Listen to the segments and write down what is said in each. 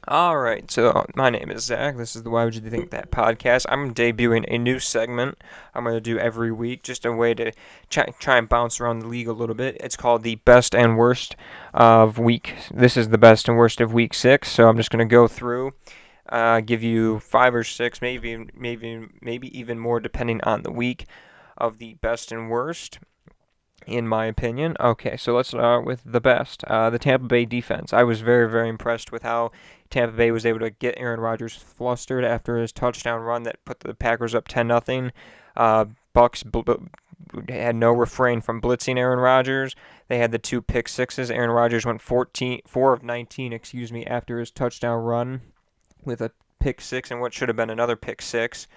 All right, so my name is Zach. This is the Why Would You Think That podcast. I'm debuting a new segment I'm going to do every week, just a way to try and bounce around the league a little bit. It's called the best and worst of week. This is the best and worst of week 6, so I'm just going to go through, give you 5 or 6, maybe even more, depending on the week, of the best and worst in my opinion. Okay, so let's start with the best. The Tampa Bay defense. I was very, very impressed with how Tampa Bay was able to get Aaron Rodgers flustered after his touchdown run that put the Packers up 10-0. Bucks had no refrain from blitzing Aaron Rodgers. They had the two pick sixes. Aaron Rodgers went 4 of 19, after his touchdown run with a pick six and what should have been another pick six.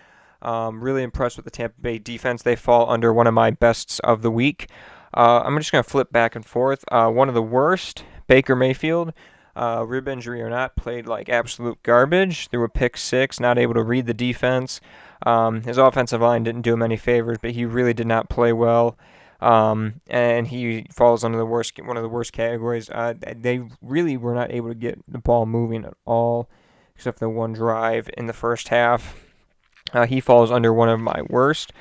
Really impressed with the Tampa Bay defense. They fall under one of my bests of the week. I'm just going to flip back and forth. One of the worst, Baker Mayfield, rib injury or not, played like absolute garbage. Threw a pick six, not able to read the defense. His offensive line didn't do him any favors, but he really did not play well. And he falls under one of the worst categories. They really were not able to get the ball moving at all, except for the one drive in the first half. He falls under one of my worst.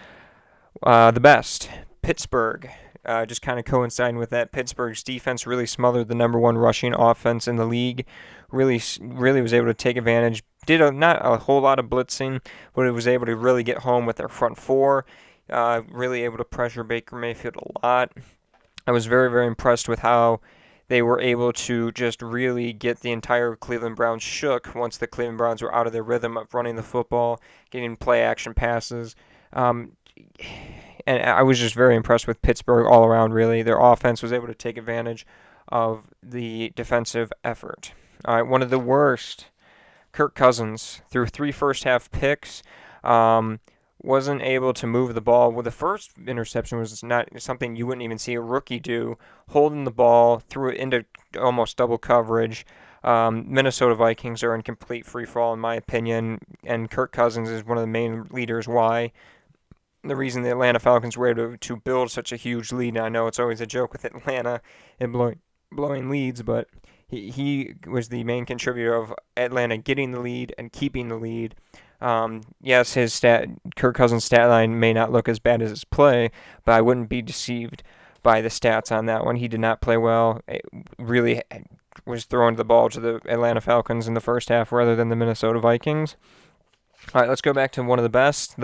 The best, Pittsburgh. Just kind of coinciding with that, Pittsburgh's defense really smothered the number one rushing offense in the league. Really was able to take advantage. Not a whole lot of blitzing, but it was able to really get home with their front four. Really able to pressure Baker Mayfield a lot. I was very, very impressed with how they were able to just really get the entire Cleveland Browns shook once the Cleveland Browns were out of their rhythm of running the football, getting play action passes. Um, and I was just very impressed with Pittsburgh all around, really. Their offense was able to take advantage of the defensive effort. All right, one of the worst, Kirk Cousins, threw 3 first half picks. Wasn't able to move the ball. Well, the first interception was not something you wouldn't even see a rookie do, holding the ball, threw it into almost double coverage. Minnesota Vikings are in complete free fall, in my opinion, and Kirk Cousins is one of the main leaders why. The reason the Atlanta Falcons were able to build such a huge lead, and I know it's always a joke with Atlanta and blowing leads, but he was the main contributor of Atlanta getting the lead and keeping the lead. Yes, Kirk Cousins' stat line may not look as bad as his play, but I wouldn't be deceived by the stats on that one. He did not play well. It really was throwing the ball to the Atlanta Falcons in the first half rather than the Minnesota Vikings. All right, let's go back to one of the best.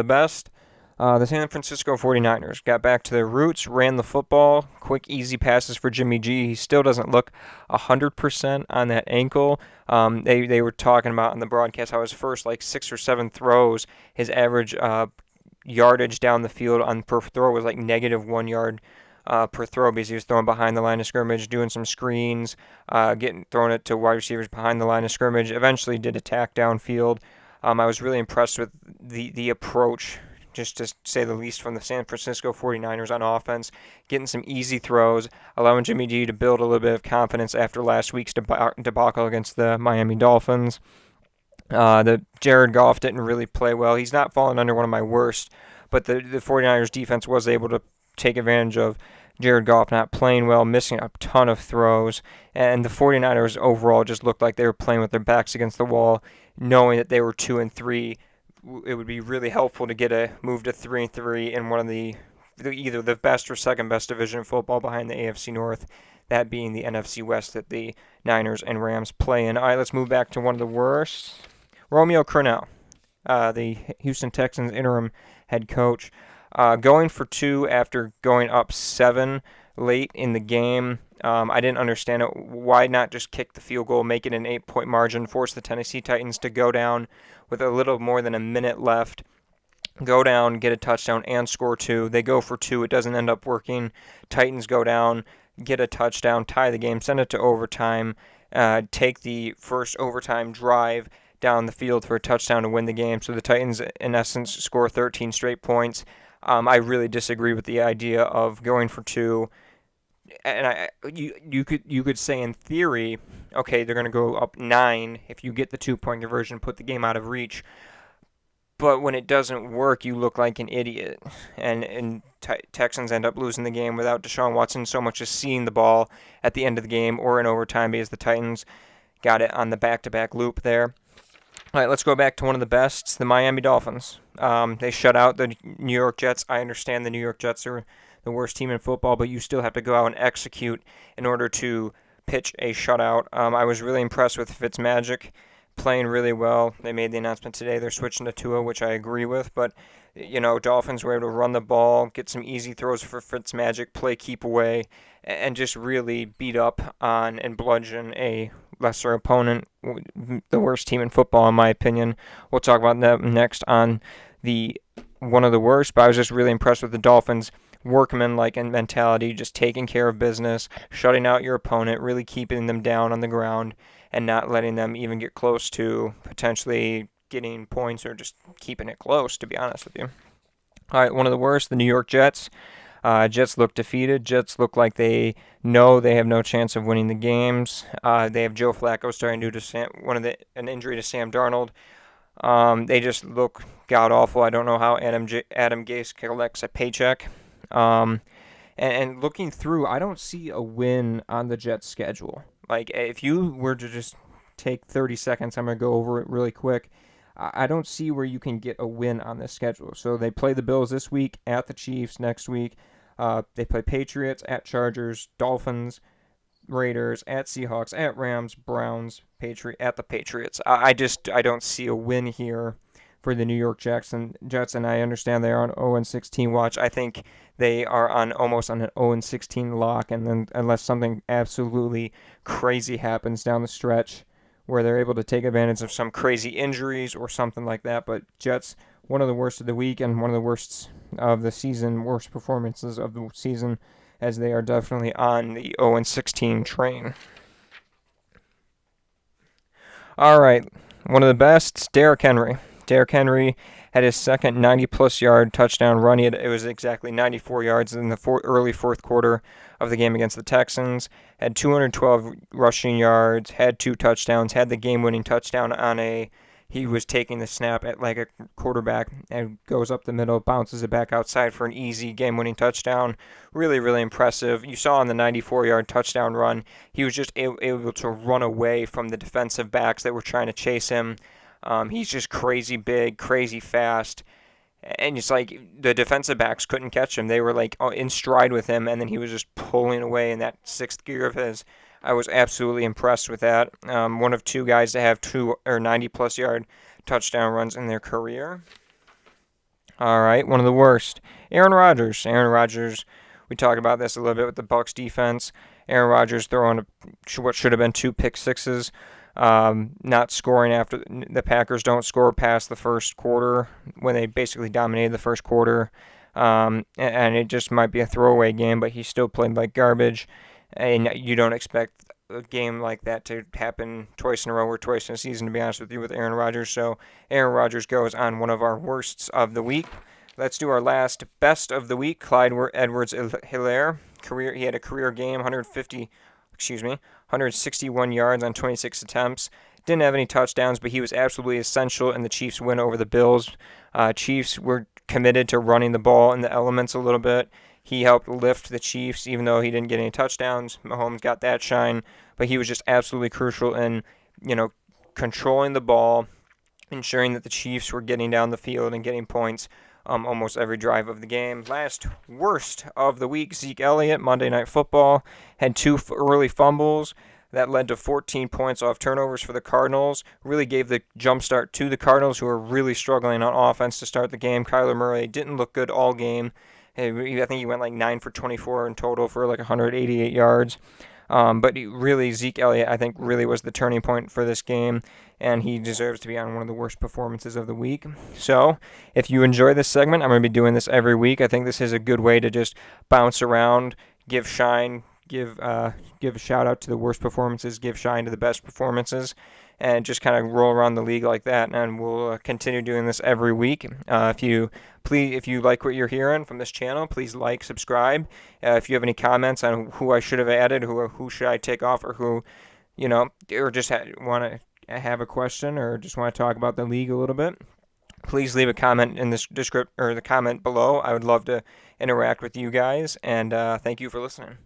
The San Francisco 49ers got back to their roots, ran the football, quick, easy passes for Jimmy G. He still doesn't look 100% on that ankle. They were talking about in the broadcast how his first like 6 or 7 throws, his average yardage down the field on per throw was like -1 yard per throw because he was throwing behind the line of scrimmage, doing some screens, throwing it to wide receivers behind the line of scrimmage. Eventually did attack downfield. I was really impressed with the approach, just to say the least, from the San Francisco 49ers on offense, getting some easy throws, allowing Jimmy G to build a little bit of confidence after last week's debacle against the Miami Dolphins. The Jared Goff didn't really play well. He's not fallen under one of my worst, but the 49ers defense was able to take advantage of Jared Goff not playing well, missing a ton of throws, and the 49ers overall just looked like they were playing with their backs against the wall, knowing that they were 2-3. It would be really helpful to get a move to 3-3 in one of either the best or second best division of football behind the AFC North, that being the NFC West that the Niners and Rams play in. All right, let's move back to one of the worst. Romeo Crennel, the Houston Texans interim head coach, going for 2 after going up 7 late in the game. I didn't understand it. Why not just kick the field goal, make it an 8-point margin, force the Tennessee Titans to go down with a little more than a minute left, go down, get a touchdown, and score 2. They go for 2. It doesn't end up working. Titans go down, get a touchdown, tie the game, send it to overtime, take the first overtime drive down the field for a touchdown to win the game. So the Titans, in essence, score 13 straight points. I really disagree with the idea of going for 2. And you could say in theory, okay, they're going to go up 9 if you get the 2-point conversion, put the game out of reach. But when it doesn't work, you look like an idiot. And Texans end up losing the game without Deshaun Watson so much as seeing the ball at the end of the game or in overtime because the Titans got it on the back-to-back loop there. All right, let's go back to one of the best, the Miami Dolphins. They shut out the New York Jets. I understand the New York Jets are the worst team in football, but you still have to go out and execute in order to pitch a shutout. I was really impressed with Fitzmagic playing really well. They made the announcement today they're switching to Tua, which I agree with, but Dolphins were able to run the ball, get some easy throws for Fitzmagic, play keep away, and just really beat up on and bludgeon a lesser opponent, the worst team in football, in my opinion. We'll talk about that next on the one of the worst, but I was just really impressed with the Dolphins' workman-like mentality, just taking care of business, shutting out your opponent, really keeping them down on the ground, and not letting them even get close to potentially getting points or just keeping it close, to be honest with you. All right, one of the worst, the New York Jets. Jets look defeated. Jets look like they know they have no chance of winning the games. They have Joe Flacco starting due to an injury to Sam Darnold. They just look god awful. I don't know how Adam Gase collects a paycheck. And looking through, I don't see a win on the Jets' schedule. Like, if you were to just take 30 seconds, I'm going to go over it really quick. I don't see where you can get a win on this schedule. So they play the Bills this week, at the Chiefs next week. They play Patriots, at Chargers, Dolphins, Raiders, at Seahawks, at Rams, Browns, at the Patriots. I don't see a win here for the New York Jets, and I understand they are on 0-16 watch. I think they are almost on an 0-16 lock, and then unless something absolutely crazy happens down the stretch where they're able to take advantage of some crazy injuries or something like that. But Jets, one of the worst of the week and one of the worst of the season, worst performances of the season, as they are definitely on the 0-16 train. All right, one of the best, Derrick Henry. Derrick Henry had his second 90-plus yard touchdown run. It was exactly 94 yards in the early fourth quarter of the game against the Texans. Had 212 rushing yards, had 2 touchdowns, had the game-winning touchdown he was taking the snap at like a quarterback and goes up the middle, bounces it back outside for an easy game-winning touchdown. Really, really impressive. You saw on the 94-yard touchdown run, he was just able to run away from the defensive backs that were trying to chase him. He's just crazy big, crazy fast, and it's like the defensive backs couldn't catch him. They were like in stride with him, and then he was just pulling away in that sixth gear of his. I was absolutely impressed with that. One of 2 guys to have 90-plus yard touchdown runs in their career. All right, one of the worst, Aaron Rodgers. Aaron Rodgers, we talked about this a little bit with the Bucs defense. Aaron Rodgers throwing what should have been 2 pick sixes. Not scoring after the Packers don't score past the first quarter when they basically dominated the first quarter. And it just might be a throwaway game, but he still played like garbage. And you don't expect a game like that to happen twice in a row or twice in a season, to be honest with you, with Aaron Rodgers. So Aaron Rodgers goes on one of our worsts of the week. Let's do our last best of the week. Clyde Edwards-Helaire. He had a career game, 161 yards on 26 attempts. Didn't have any touchdowns, but he was absolutely essential in the Chiefs' win over the Bills. Chiefs were committed to running the ball in the elements a little bit. He helped lift the Chiefs, even though he didn't get any touchdowns. Mahomes got that shine, but he was just absolutely crucial in, controlling the ball, ensuring that the Chiefs were getting down the field and getting points almost every drive of the game. Last worst of the week, Zeke Elliott, Monday Night Football, had 2 early fumbles. That led to 14 points off turnovers for the Cardinals. Really gave the jump start to the Cardinals, who were really struggling on offense to start the game. Kyler Murray didn't look good all game. I think he went like 9 for 24 in total for like 188 yards. But Zeke Elliott, I think, really was the turning point for this game, and he deserves to be on one of the worst performances of the week. So, if you enjoy this segment, I'm going to be doing this every week. I think this is a good way to just bounce around, give a shout out to the worst performances, give shine to the best performances, and just kind of roll around the league like that. And we'll continue doing this every week. If you like what you're hearing from this channel, please like, subscribe. If you have any comments on who I should have added, who should I take off, or who, or just want to have a question, or just want to talk about the league a little bit, please leave a comment in this description or the comment below. I would love to interact with you guys, and thank you for listening.